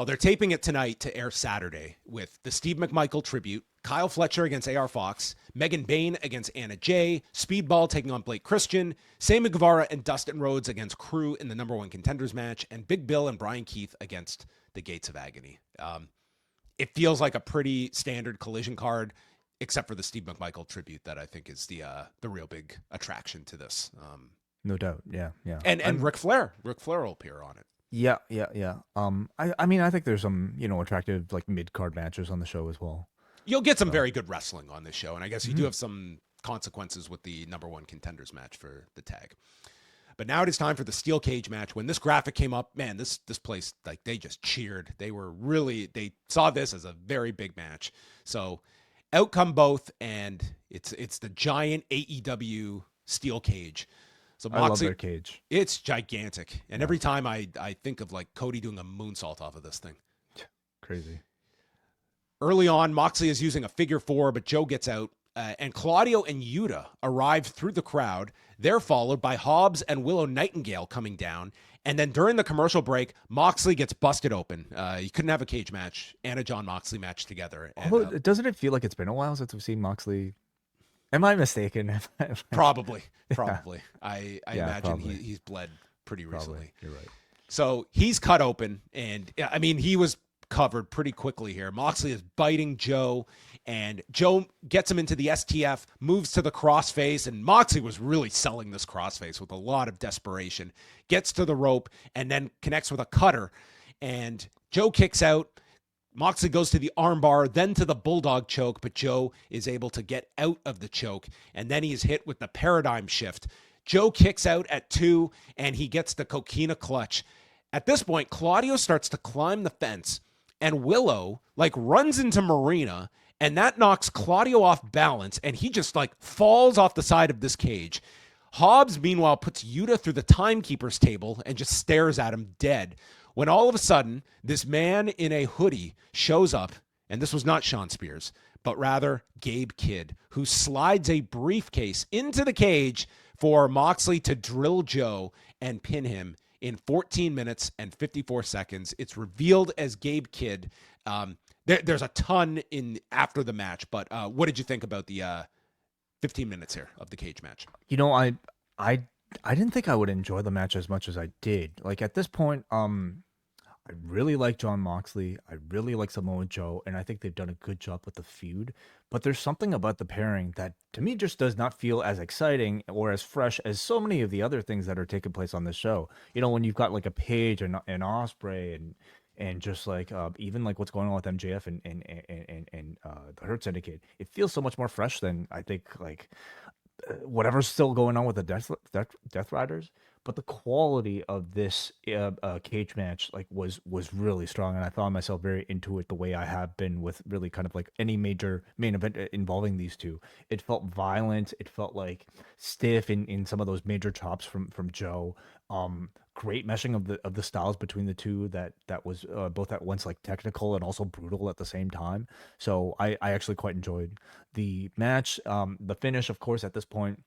they're taping it tonight to air Saturday with the Steve McMichael tribute, Kyle Fletcher against AR Fox, Megan Bain against Anna Jay, Speedball taking on Blake Christian, Sammy Guevara and Dustin Rhodes against Crew in the number one contenders match, and Big Bill and Brian Keith against the Gates of Agony. It feels like a pretty standard Collision card, except for the Steve McMichael tribute that I think is the real big attraction to this. No doubt. Yeah. And Ric Flair. Ric Flair will appear on it. Yeah. I mean, I think there's some, attractive like mid-card matches on the show as well. You'll get some very good wrestling on this show, and I guess you do have some consequences with the number one contenders match for the tag. But now it is time for the steel cage match. When this graphic came up, man, this place, like, they just cheered. They saw this as a very big match. So out come both, and it's the giant AEW steel cage. So Moxley, I love their cage. It's gigantic. And every time I think of like Cody doing a moonsault off of this thing. Crazy. Early on, Moxley is using a figure four, but Joe gets out. and Claudio and Yuta arrive through the crowd. They're followed by Hobbs and Willow Nightingale coming down. And then during the commercial break, Moxley gets busted open. You couldn't have a cage match and a Jon Moxley match together. And, Doesn't it feel like it's been a while since we've seen Moxley? Am I mistaken? Probably. Yeah. I Yeah, imagine probably. he's bled pretty recently. You're right. So he's cut open, and I mean, he was covered pretty quickly here. Moxley is biting Joe, and Joe gets him into the STF, moves to the crossface, and Moxley was really selling this crossface with a lot of desperation. Gets to the rope, and then connects with a cutter, and Joe kicks out. Moxley goes to the armbar, then to the bulldog choke, but Joe is able to get out of the choke, and then he is hit with the paradigm shift. Joe kicks out at 2, and he gets the coquina clutch. At this point, Claudio starts to climb the fence, and Willow, runs into Marina, and that knocks Claudio off balance, and he just, falls off the side of this cage. Hobbs, meanwhile, puts Yuta through the timekeeper's table and just stares at him dead. When all of a sudden, this man in a hoodie shows up, and this was not Sean Spears, but rather Gabe Kidd, who slides a briefcase into the cage for Moxley to drill Joe and pin him in 14 minutes and 54 seconds. It's revealed as Gabe Kidd. There's a ton in after the match, but what did you think about the 15 minutes here of the cage match? I didn't think I would enjoy the match as much as I did. At this point, I really like Jon Moxley. I really like Samoa Joe, and I think they've done a good job with the feud. But there's something about the pairing that, to me, just does not feel as exciting or as fresh as so many of the other things that are taking place on this show. When you've got a Page and an Ospreay and just even what's going on with MJF and the Hurt Syndicate, it feels so much more fresh than I think whatever's still going on with the Death Riders. But the quality of this cage match was really strong, and I found myself very into it the way I have been with really kind of any major main event involving these two. It felt violent. It felt stiff in some of those major chops from Joe. Great meshing of the styles between the two that was both at once technical and also brutal at the same time. So I actually quite enjoyed the match. The finish, of course, at this point,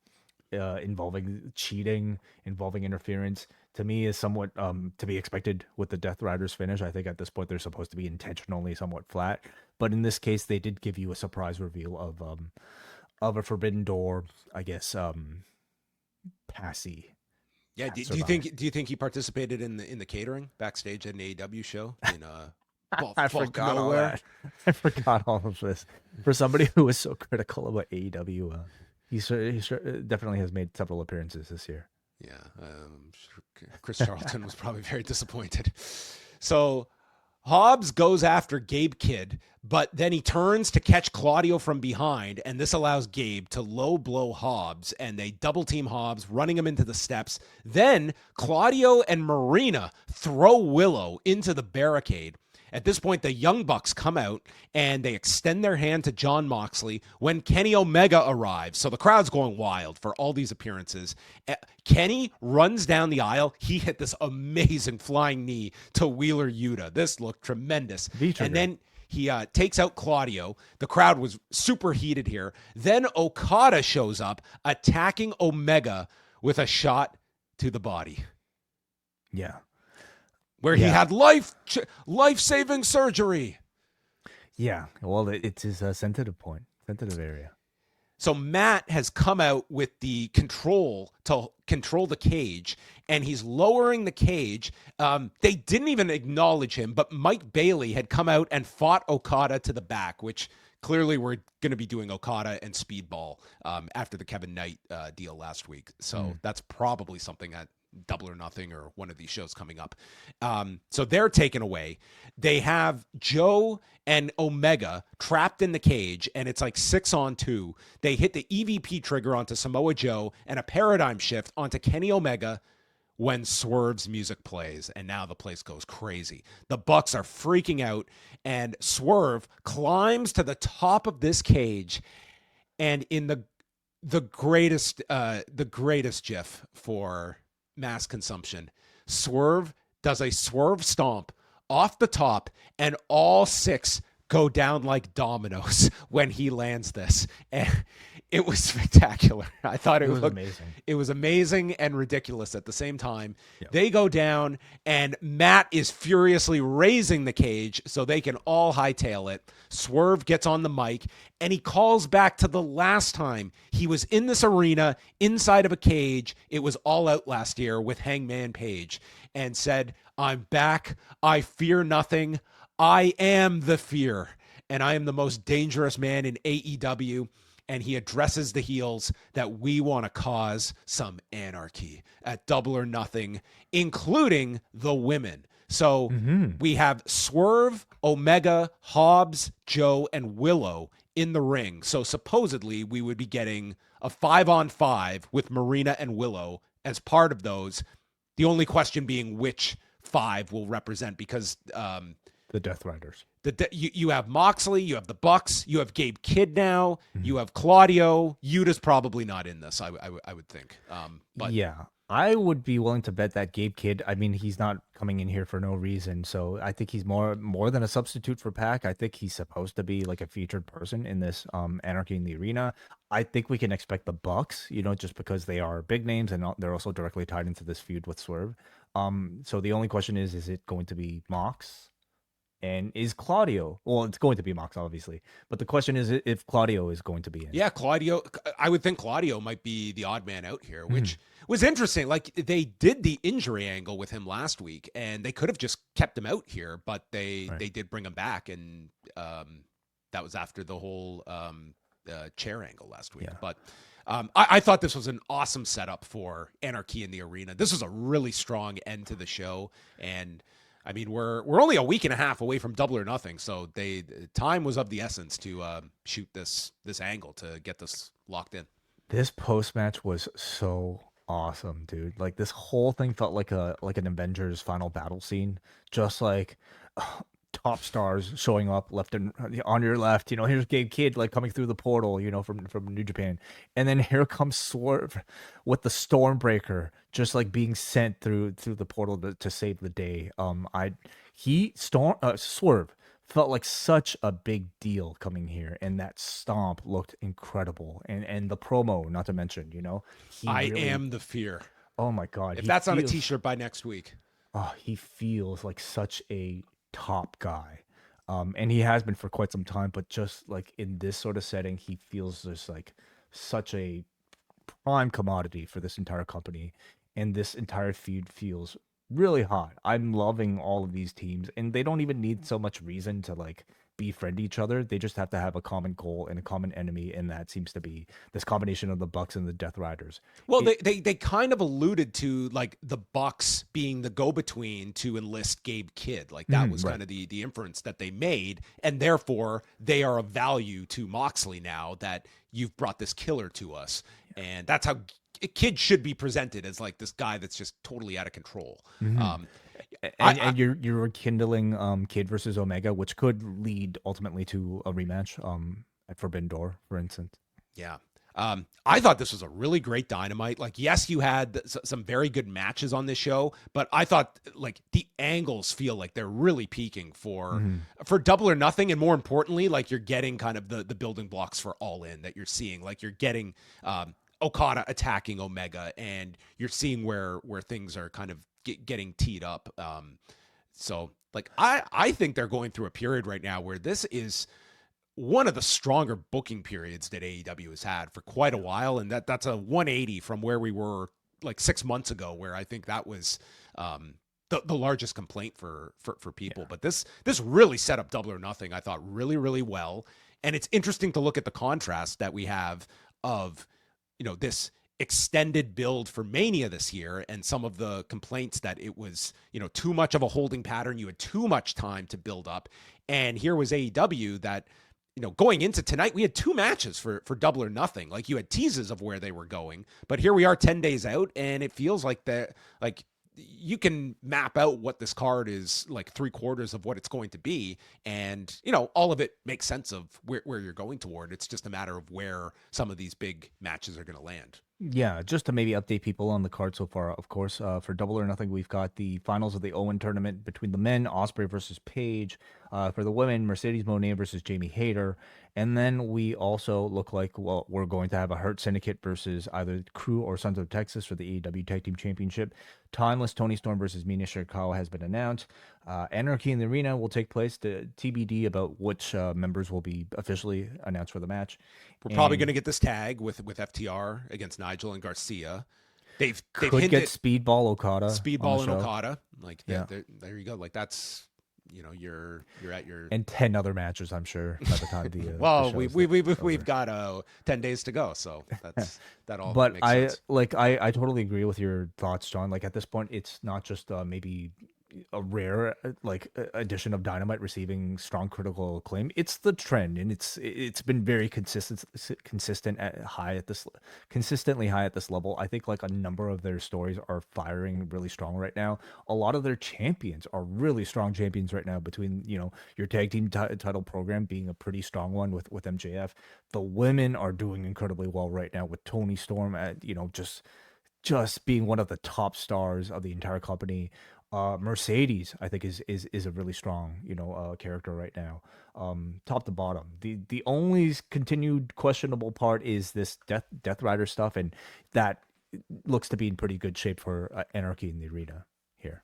involving cheating, involving interference, to me is somewhat to be expected with the Death Riders finish. I think at this point they're supposed to be intentionally somewhat flat, but in this case they did give you a surprise reveal of a forbidden door, I guess, passy. Yeah, do you think he participated in the catering backstage at an AEW show in I forgot all that. I forgot all of this. For somebody who was so critical about AEW, he definitely has made several appearances this year. Yeah, Chris Charlton was probably very disappointed. So Hobbs goes after Gabe Kidd, but then he turns to catch Claudio from behind, and this allows Gabe to low blow Hobbs, and they double team Hobbs, running him into the steps. Then Claudio and Marina throw Willow into the barricade. At this point, the Young Bucks come out and they extend their hand to Jon Moxley when Kenny Omega arrives. So the crowd's going wild for all these appearances. Kenny runs down the aisle. He hit this amazing flying knee to Wheeler Yuta. This looked tremendous. And then he takes out Claudio. The crowd was super heated here. Then Okada shows up, attacking Omega with a shot to the body. Yeah. Where he had life-saving surgery. Yeah, well, it's his sensitive area. So Matt has come out with the control to control the cage, and he's lowering the cage. They didn't even acknowledge him, but Mike Bailey had come out and fought Okada to the back, which clearly we're going to be doing Okada and Speedball after the Kevin Knight deal last week. So that's probably something at Double or Nothing or one of these shows coming up. So they're taken away. They have Joe and Omega trapped in the cage, and it's 6-on-2. They hit the EVP trigger onto Samoa Joe and a paradigm shift onto Kenny Omega when Swerve's music plays, and now the place goes crazy. The Bucks are freaking out, and Swerve climbs to the top of this cage, and in the greatest GIF for mass consumption, Swerve does a swerve stomp off the top, and all 6 go down like dominoes when he lands this. And it was spectacular. I thought it was amazing. It was amazing and ridiculous at the same time. Yep. They go down, and Matt is furiously raising the cage so they can all hightail it. Swerve gets on the mic, and he calls back to the last time he was in this arena inside of a cage. It was All Out last year with Hangman Page, and said, "I'm back. I fear nothing. I am the fear, and I am the most dangerous man in AEW." And he addresses the heels that we want to cause some anarchy at Double or Nothing, including the women. So we have Swerve, Omega, Hobbs, Joe, and Willow in the ring. So supposedly we would be getting a 5-on-5 with Marina and Willow as part of those. The only question being which 5 will represent, because The Death Riders. You have Moxley, you have the Bucks, you have Gabe Kidd now, you have Claudio. Yuta's probably not in this, I would think. But yeah, I would be willing to bet that Gabe Kidd, I mean, he's not coming in here for no reason. So I think he's more than a substitute for Pac. I think he's supposed to be like a featured person in this Anarchy in the Arena. I think we can expect the Bucks, just because they are big names and they're also directly tied into this feud with Swerve. So the only question is it going to be Mox? And is Claudio? Well, it's going to be Mox, obviously. But the question is if Claudio is going to be in. Yeah, Claudio. I would think Claudio might be the odd man out here, which was interesting. Like, they did the injury angle with him last week, and they could have just kept him out here, but they did bring him back, and that was after the whole chair angle last week. Yeah. But I thought this was an awesome setup for Anarchy in the Arena. This was a really strong end to the show, and I mean, we're only a week and a half away from Double or Nothing, so time was of the essence to shoot this angle to get this locked in. This post match was so awesome, dude. Like, this whole thing felt like an Avengers final battle scene, just like top stars showing up left and on your left. Here's Gabe Kidd like coming through the portal, from New Japan, and then here comes Swerve with the Stormbreaker, just like being sent through the portal to save the day. Swerve felt like such a big deal coming here, and that stomp looked incredible, and the promo, not to mention, I am the fear. Oh my god! If that's on a t-shirt by next week. Oh, he feels like such a top guy, and he has been for quite some time, but just like in this sort of setting, he feels just like such a prime commodity for this entire company, and this entire feud feels really hot. I'm loving all of these teams, and they don't even need so much reason to like befriend each other. They just have to have a common goal and a common enemy, and that seems to be this combination of the Bucks and the Death Riders. Well, they kind of alluded to like the Bucks being the go-between to enlist Gabe Kidd. Like that was kind of the inference that they made, and therefore they are of value to Moxley now that you've brought this killer to us. And that's how Kidd should be presented, as like this guy that's just totally out of control. And you're rekindling Kidd versus Omega, which could lead ultimately to a rematch at Forbidden Door, for instance. Yeah. I thought this was a really great Dynamite. Like, yes, you had some very good matches on this show, but I thought like the angles feel like they're really peaking for Double or Nothing. And more importantly, like you're getting kind of the building blocks for All In that you're seeing. Like you're getting Okada attacking Omega, and you're seeing where things are kind of getting teed up. So like, I think they're going through a period right now where this is one of the stronger booking periods that AEW has had for quite a while. And that's a 180 from where we were like 6 months ago, where I think that was the largest complaint for people. Yeah. But this really set up Double or Nothing, I thought, really, really well. And it's interesting to look at the contrast that we have of, this extended build for Mania this year, and some of the complaints that it was, too much of a holding pattern. You had too much time to build up. And here was AEW that, going into tonight, we had 2 matches for Double or Nothing. Like, you had teases of where they were going, but here we are 10 days out, and it feels like you can map out what this card is, like 3/4 of what it's going to be. And, all of it makes sense of where you're going toward. It's just a matter of where some of these big matches are going to land. Yeah, just to maybe update people on the card so far, of course, for Double or Nothing, we've got the finals of the Owen tournament between the men, Ospreay versus Page. For the women, Mercedes Moné versus Jamie Hayter. And then we also look like, well, we're going to have a Hurt Syndicate versus either Crew or Sons of Texas for the AEW Tag Team Championship. Timeless Toni Storm versus Mina Shirakawa has been announced. Anarchy in the Arena will take place. The TBD about which members will be officially announced for the match. We're probably going to get this tag with FTR against Nigel and Garcia. They've could hinted get Speedball Okada. Speedball and Okada. Like yeah. there you go. Like that's you're at your and 10 other matches, I'm sure, by the time the well the we've got 10 days to go, so that all but makes sense. I totally agree with your thoughts, John. Like at this point, it's not just maybe a rare addition of Dynamite receiving strong critical acclaim. It's the trend, and it's been very consistently high at this level. I think like a number of their stories are firing really strong right now. A lot of their champions are really strong champions right now, between your tag team title program being a pretty strong one with MJF. The women are doing incredibly well right now with Toni Storm at just being one of the top stars of the entire company. Mercedes, I think, is a really strong, character right now, top to bottom. The only continued questionable part is this Death Rider stuff, and that looks to be in pretty good shape for Anarchy in the Arena here.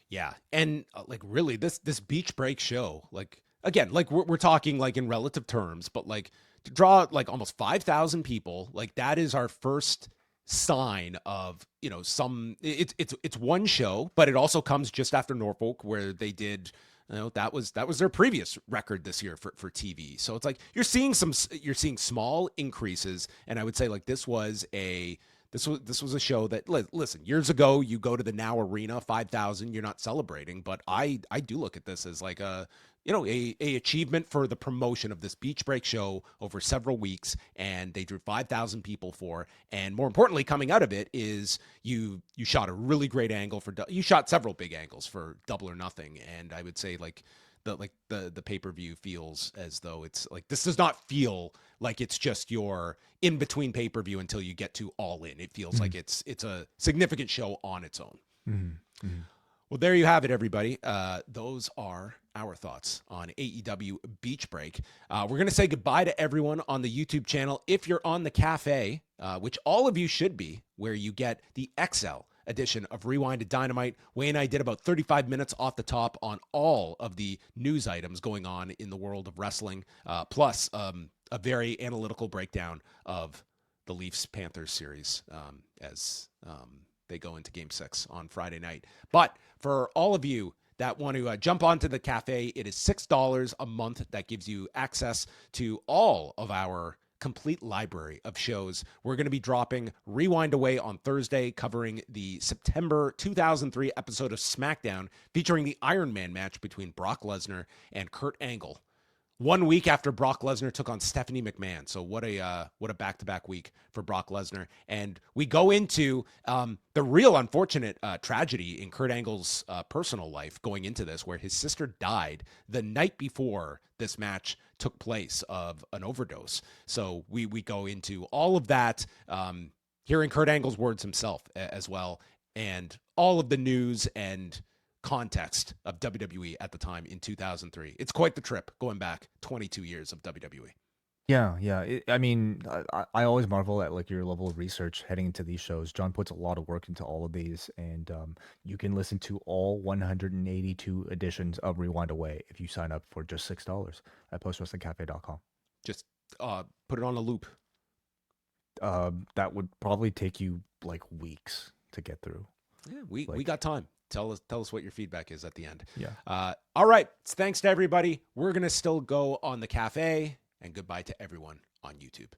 Yeah, and like really, this Beach Break show, like again, like we're talking like in relative terms, but like to draw like almost 5,000 people, like that is our first sign of it's one show, but it also comes just after Norfolk, where they did that was their previous record this year for TV. So it's like you're seeing small increases, and I would say like this was a show that, listen, years ago you go to the Now Arena, 5,000, you're not celebrating, but I do look at this as like a achievement for the promotion of this Beach Break show over several weeks, and they drew 5,000 people for. And more importantly, coming out of it is you shot a really great angle you shot several big angles for Double or Nothing, and I would say like the pay-per-view feels as though it's like, this does not feel like it's just your in between pay-per-view until you get to All In. It feels like it's a significant show on its own. Well, there you have it, everybody. Those are our thoughts on AEW Beach Break. We're going to say goodbye to everyone on the YouTube channel. If you're on the cafe, which all of you should be, where you get the XL edition of Rewind to Dynamite, Wayne and I did about 35 minutes off the top on all of the news items going on in the world of wrestling, plus a very analytical breakdown of the Leafs-Panthers series as they go into Game 6 on Friday night. But for all of you that want to jump onto the cafe, it is $6 a month. That gives you access to all of our complete library of shows. We're going to be dropping Rewind Away on Thursday, covering the September 2003 episode of SmackDown, featuring the Iron Man match between Brock Lesnar and Kurt Angle. 1 week after Brock Lesnar took on Stephanie McMahon. So what a back-to-back week for Brock Lesnar. And we go into the real unfortunate tragedy in Kurt Angle's personal life going into this, where his sister died the night before this match took place of an overdose. So we go into all of that, hearing Kurt Angle's words himself as well, and all of the news and context of WWE at the time in 2003. It's quite the trip going back 22 years of WWE. Yeah. I always marvel at like your level of research heading into these shows. John puts a lot of work into all of these, and you can listen to all 182 editions of Rewind Away if you sign up for just $6 at postwrestlingcafe.com. Just put it on a loop. That would probably take you like weeks to get through. Yeah, we got time. Tell us what your feedback is at the end. Yeah. All right. Thanks to everybody. We're going to still go on the cafe, and goodbye to everyone on YouTube.